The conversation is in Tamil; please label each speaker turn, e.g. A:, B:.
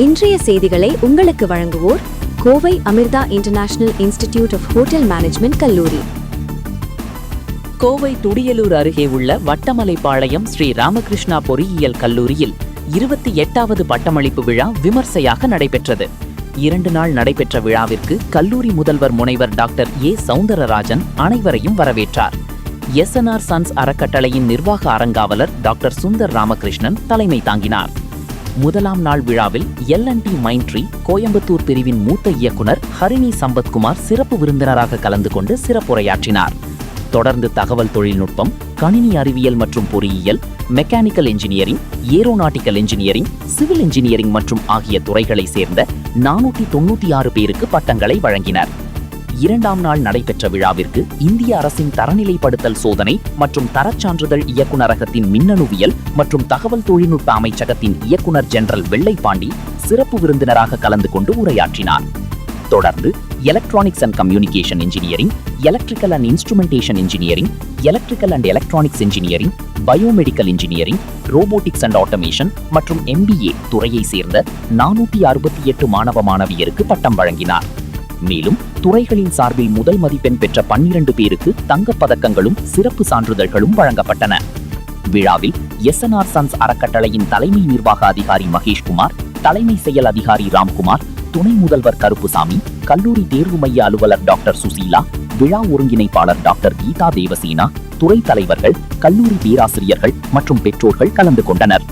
A: இன்றைய செய்திகளை உங்களுக்கு வழங்குவோர் Kovai Amrita international institute of hotel management கல்லூரி.
B: கோவை துடியலூர் அருகே உள்ள வட்டமலைப்பாளையம் ஸ்ரீ ராமகிருஷ்ணா பொறியியல் கல்லூரியில் 28வது பட்டமளிப்பு விழா விமர்சையாக நடைபெற்றது. 2 நாள் நடைபெற்ற விழாவிற்கு கல்லூரி முதல்வர் முனைவர் டாக்டர் ஏ சௌந்தரராஜன் அனைவரையும் வரவேற்றார். எஸ்என்ஆர் சன்ஸ் அறக்கட்டளையின் நிர்வாக அறங்காவலர் டாக்டர் சுந்தர் ராமகிருஷ்ணன் தலைமை தாங்கினார். முதலாம் நாள் விழாவில் L&T மைண்ட்ரி கோயம்புத்தூர் பிரிவின் மூத்த இயக்குனர் ஹரிணி சம்பத்குமார் சிறப்பு விருந்தினராக கலந்து கொண்டு சிறப்புரையாற்றினார். தொடர்ந்து தகவல் தொழில்நுட்பம், கணினி அறிவியல் மற்றும் பொறியியல், mechanical engineering, aeronautical engineering, civil engineering மற்றும் ஆகிய துறைகளை சேர்ந்த 496 பேருக்கு பட்டங்களை வழங்கினர். 2ஆம் நாள் நடைபெற்ற விழாவிற்கு இந்திய அரசின் தரநிலைப்படுத்தல் சோதனை மற்றும் தரச்சான்றிதழ் இயக்குநரகத்தின் மின்னணுவியல் மற்றும் தகவல் தொழில்நுட்ப அமைச்சகத்தின் இயக்குனர் ஜெனரல் வெள்ளைப்பாண்டி சிறப்பு விருந்தினராக கலந்து கொண்டு உரையாற்றினார். தொடர்ந்து electronics and communication engineering, electrical and instrumentation engineering, electrical and electronics engineering, biomedical engineering, robotics and automation மற்றும் MBA துறையை சேர்ந்த 468 மாணவ மாணவியருக்கு பட்டம் வழங்கினார். மேலும் துறைகளின் சார்பில் முதல் மதிப்பெண் பெற்ற 12 பேருக்கு தங்கப் பதக்கங்களும் சிறப்பு சான்றிதழ்களும் வழங்கப்பட்டன. விழாவில் எஸ்என்ஆர் சன்ஸ் அறக்கட்டளையின் தலைமை நிர்வாக அதிகாரி மகேஷ்குமார், தலைமை செயல் அதிகாரி ராம்குமார், துணை முதல்வர் கருப்புசாமி, கல்லூரி தேர்வு மைய அலுவலர் டாக்டர் சுசீலா, விழா ஒருங்கிணைப்பாளர் டாக்டர் கீதா தேவசேனா, துறை தலைவர்கள், கல்லூரி பேராசிரியர்கள் மற்றும் பெற்றோர்கள் கலந்து கொண்டனர்.